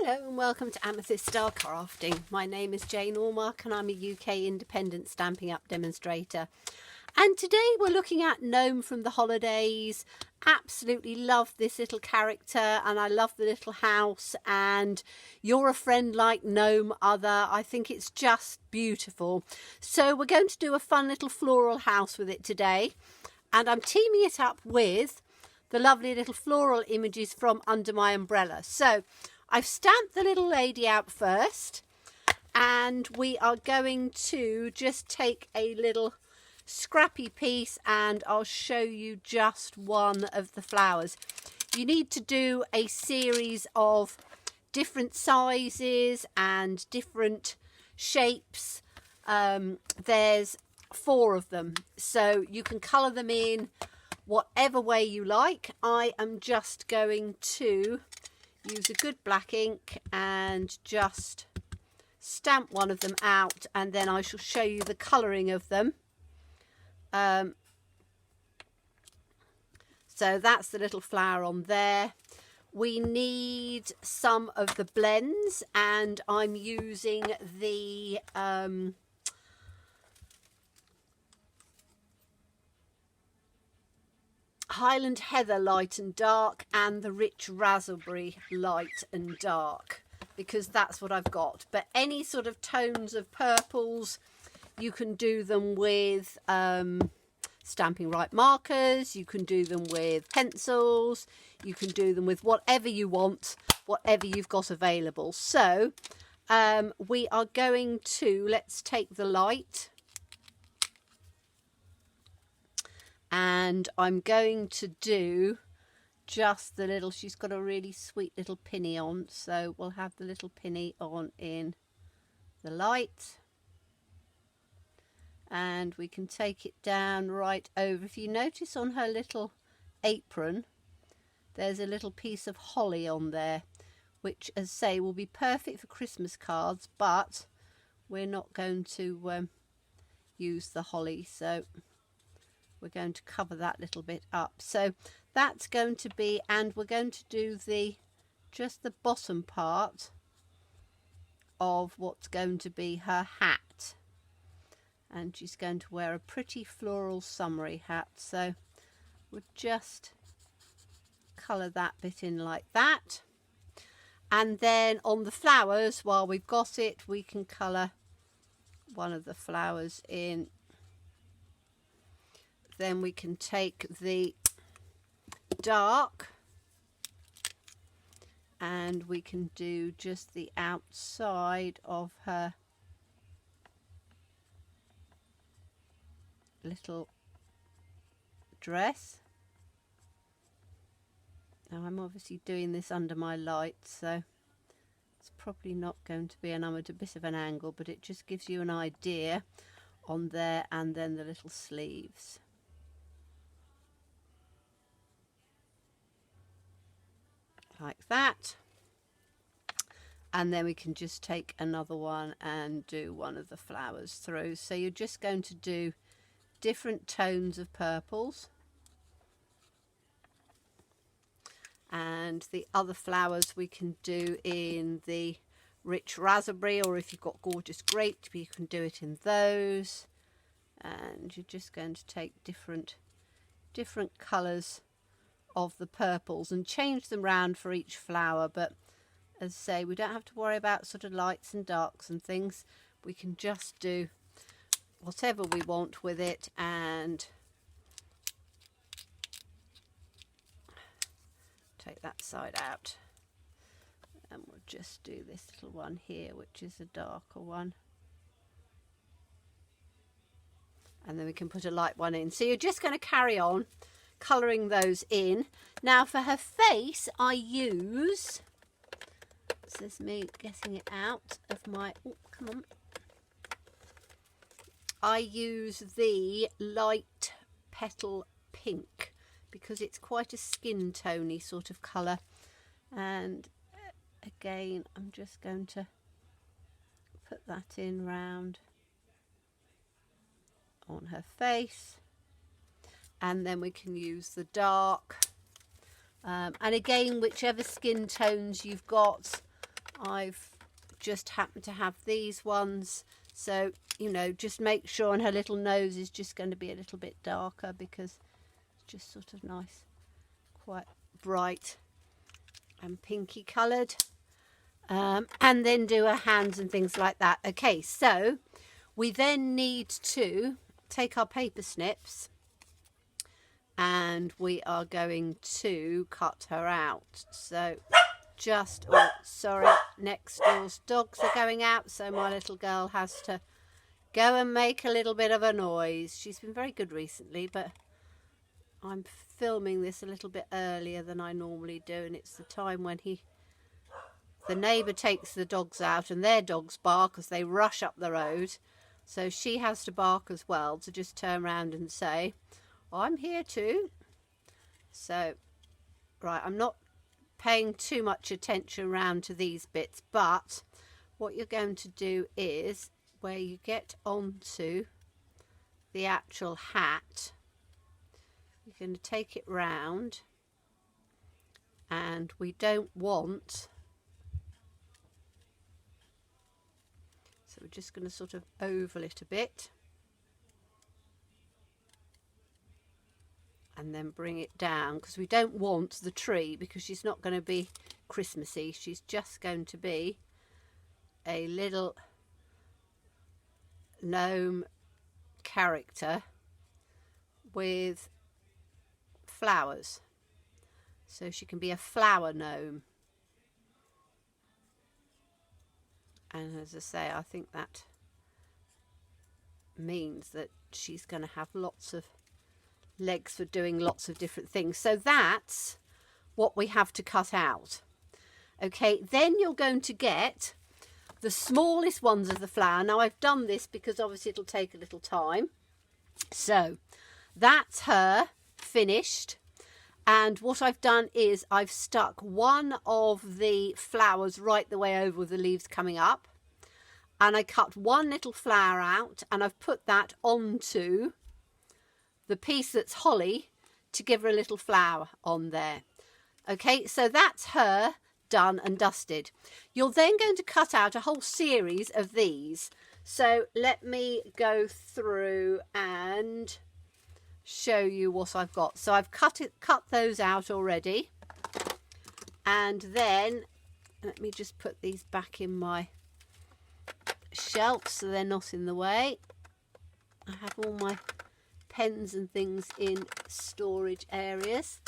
Hello and welcome to Amethyst Star Crafting. My name is Jane Allmark and I'm a UK independent Stampin' Up demonstrator. And today we're looking at Gnome from the Holidays. Absolutely love this little character and I love the little house, and You're a Friend Like Gnome Other. I think it's just beautiful. So we're going to do a fun little floral house with it today. And I'm teaming it up with the lovely little floral images from Under My Umbrella. So I've stamped the little lady out first, and we are going to just take a little scrappy piece and I'll show you just one of the flowers. You need to do a series of different sizes and different shapes. There's 4 of them, so you can colour them in whatever way you like. I am just going to use a good black ink and just stamp one of them out, and then I shall show you the colouring of them. So that's the little flower on there. We need some of the blends, and I'm using the Highland Heather Light and Dark and the Rich Raspberry Light and Dark, because that's what I've got. But any sort of tones of purples, you can do them with Stampin' Right markers, you can do them with pencils, you can do them with whatever you want, whatever you've got available. So we are going to, let's take the light, and I'm going to do just the little, she's got a really sweet little pinny on, so we'll have the little pinny on in the light. And we can take it down right over. If you notice on her little apron, there's a little piece of holly on there, which, as I say, will be perfect for Christmas cards, but we're not going to use the holly, so we're going to cover that little bit up. So that's going to be, and we're going to do just the bottom part of what's going to be her hat. And she's going to wear a pretty floral summery hat. So we'll just colour that bit in like that. And then on the flowers, while we've got it, we can colour one of the flowers in. Then we can take the dark and we can do just the outside of her little dress. Now I'm obviously doing this under my light, so it's probably not going to be, and I'm at a bit of an angle, but it just gives you an idea on there. And then the little sleeves. Like that. And then we can just take another one and do one of the flowers through. So you're just going to do different tones of purples, and the other flowers we can do in the rich raspberry, or if you've got gorgeous grape, you can do it in those. And you're just going to take different colours of the purples and change them round for each flower. But as I say, we don't have to worry about sort of lights and darks and things. We can just do whatever we want with it. And take that side out, and we'll just do this little one here, which is a darker one, and then we can put a light one in. So you're just going to carry on colouring those in. Now for her face, I use, this is me getting it out of my, oh come on, I use the light petal pink because it's quite a skin tony sort of colour. And again, I'm just going to put that in round on her face. And then we can use the dark. And again, whichever skin tones you've got, I've just happened to have these ones, so you know, just make sure, and her little nose is just going to be a little bit darker because it's just sort of nice, quite bright and pinky coloured. And then do her hands and things like that. Okay, so we then need to take our paper snips and we are going to cut her out. So just, oh sorry, next door's dogs are going out, so my little girl has to go and make a little bit of a noise. She's been very good recently, but I'm filming this a little bit earlier than I normally do, and it's the time when the neighbour takes the dogs out and their dogs bark as they rush up the road, so she has to bark as well to just turn around and say, I'm here too. So right, I'm not paying too much attention around to these bits, but what you're going to do is where you get onto the actual hat, you're going to take it round, and we don't want, so we're just going to sort of oval it a bit and then bring it down, because we don't want the tree, because she's not going to be Christmassy. She's just going to be a little gnome character with flowers, so she can be a flower gnome. And as I say, I think that means that she's going to have lots of legs for doing lots of different things. So that's what we have to cut out. Okay, then you're going to get the smallest ones of the flower. Now I've done this because obviously it'll take a little time. So that's her finished, and what I've done is I've stuck one of the flowers right the way over with the leaves coming up, and I cut one little flower out and I've put that onto the piece that's holly to give her a little flower on there. Okay, so that's her done and dusted. You're then going to cut out a whole series of these. So let me go through and show you what I've got. So I've cut those out already, and then let me just put these back in my shelf so they're not in the way. I have all my pens and things in storage areas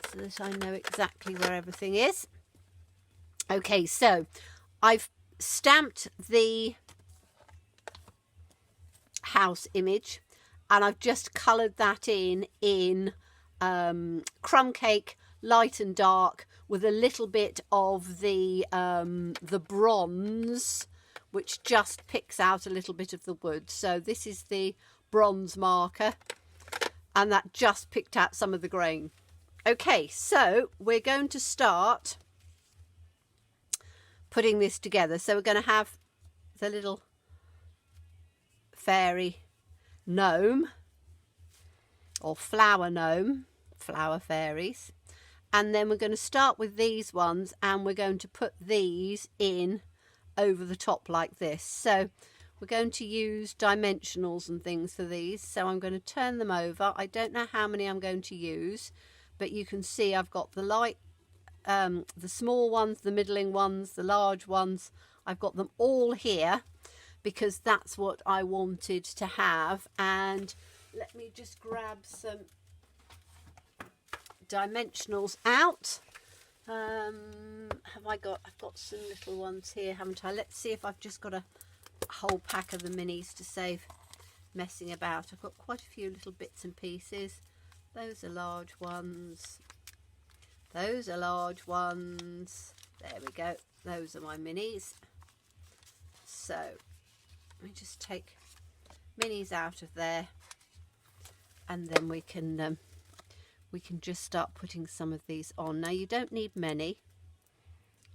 so that I know exactly where everything is. Okay, so I've stamped the house image, and I've just coloured that in crumb cake, light and dark, with a little bit of the bronze, which just picks out a little bit of the wood. So this is the bronze marker, and that just picked out some of the grain. Okay, so we're going to start putting this together. So we're going to have the little fairy gnome, or flower gnome, flower fairies, and then we're going to start with these ones, and we're going to put these in over the top like this. So we're going to use dimensionals and things for these, so I'm going to turn them over. I don't know how many I'm going to use, but you can see I've got the light, the small ones, the middling ones, the large ones. I've got them all here because that's what I wanted to have. And let me just grab some dimensionals out. I've got some little ones here, haven't I? Let's see if I've just got a whole pack of the minis to save messing about. I've got quite a few little bits and pieces. Those are large ones. Those are large ones. There we go. Those are my minis. So let me just take minis out of there, and then we can just start putting some of these on. Now you don't need many,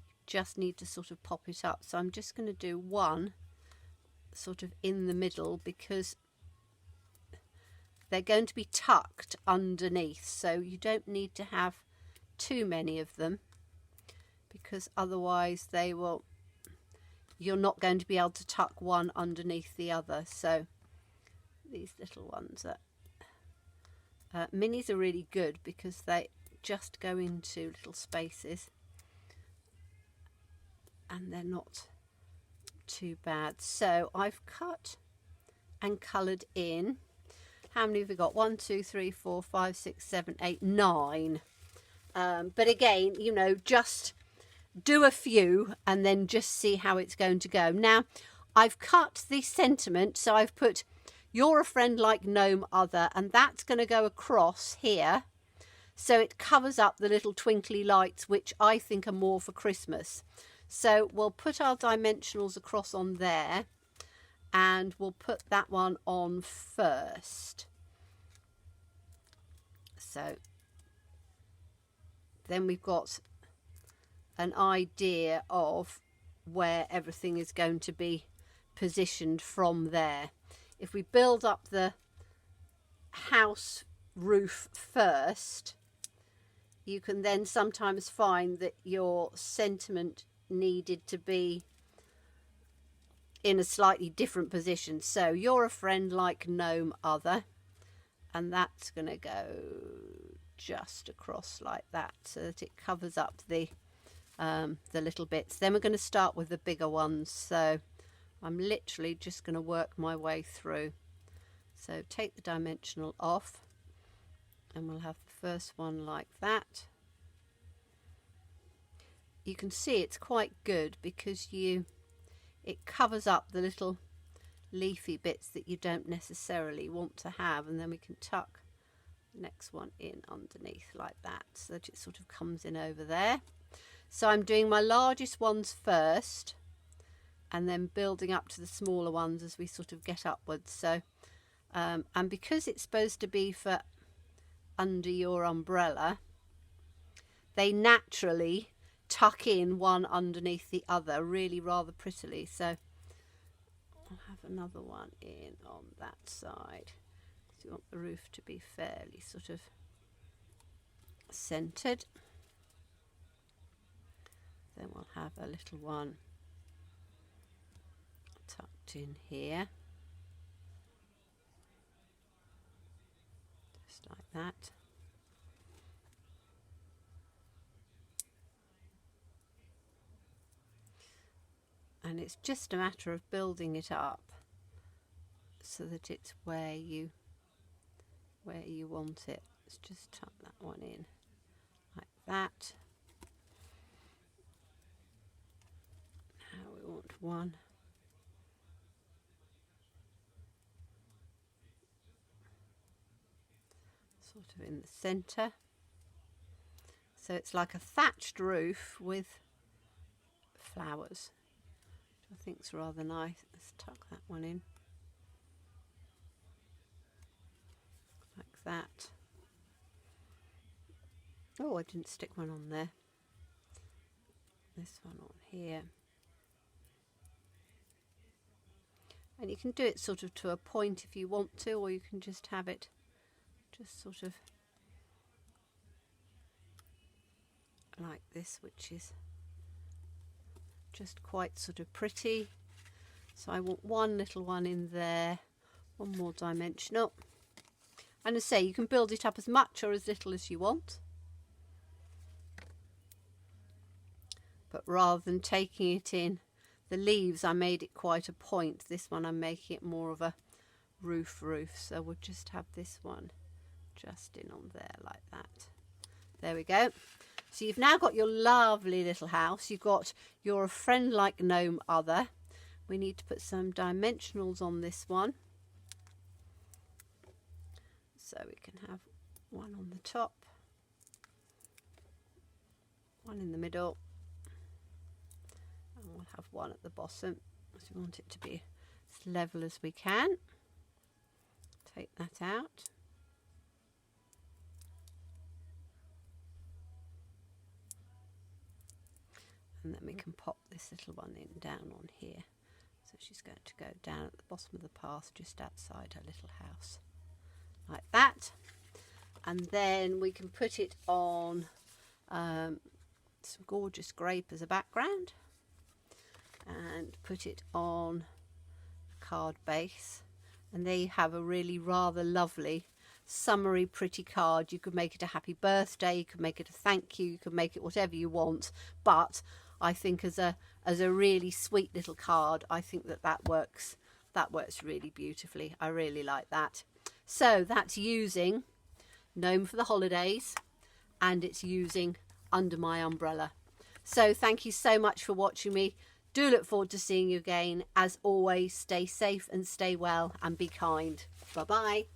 you just need to sort of pop it up. So I'm just going to do one sort of in the middle, because they're going to be tucked underneath, so you don't need to have too many of them, because otherwise you're not going to be able to tuck one underneath the other. So these little ones minis are really good because they just go into little spaces and they're not too bad. So I've cut and coloured in, how many have we got? 1, 2, 3, 4, 5, 6, 7, 8, 9. But again, you know, just do a few and then just see how it's going to go. Now, I've cut the sentiment, so I've put "You're a friend like gnome other," and that's going to go across here. So it covers up the little twinkly lights, which I think are more for Christmas. So we'll put our dimensionals across on there, and we'll put that one on first. So then we've got an idea of where everything is going to be positioned from there. If we build up the house roof first, you can then sometimes find that your sentiment needed to be in a slightly different position. So "You're a friend like gnome other," and that's going to go just across like that so that it covers up the little bits. Then we're going to start with the bigger ones, so I'm literally just going to work my way through. So take the dimensional off and we'll have the first one like that. You can see it's quite good because it covers up the little leafy bits that you don't necessarily want to have, and then we can tuck the next one in underneath like that so that it sort of comes in over there. So I'm doing my largest ones first and then building up to the smaller ones as we sort of get upwards. So and because it's supposed to be for under your umbrella, they naturally tuck in one underneath the other really rather prettily. So I'll have another one in on that side. So you want the roof to be fairly sort of centered. Then we'll have a little one tucked in here, just like that. And it's just a matter of building it up so that it's where you want it. Let's just tuck that one in like that. Now we want one sort of in the centre. So it's like a thatched roof with flowers, which I think is rather nice. Let's tuck that one in like that. Oh, I didn't stick one on there. This one on here. And you can do it sort of to a point if you want to, or you can just have it just sort of like this, which is just quite sort of pretty. So I want one little one in there, one more dimensional. And as I say, you can build it up as much or as little as you want. But rather than taking it in the leaves, I made it quite a point. This one I'm making it more of a roof. So we'll just have this one just in on there like that. There we go. So you've now got your lovely little house. You've got "You're a friend like gnome other." We need to put some dimensionals on this one. So we can have one on the top, one in the middle, and we'll have one at the bottom. So we want it to be as level as we can. Take that out. And then we can pop this little one in down on here. So she's going to go down at the bottom of the path just outside her little house. Like that. And then we can put it on some gorgeous grape as a background and put it on a card base. And there you have a really rather lovely, summery, pretty card. You could make it a happy birthday, you could make it a thank you, you could make it whatever you want. But I think as a really sweet little card, I think that works really beautifully. I really like that. So that's using Gnome for the Holidays, and it's using Under My Umbrella. So thank you so much for watching me. Do look forward to seeing you again. As always, stay safe and stay well and be kind. Bye bye.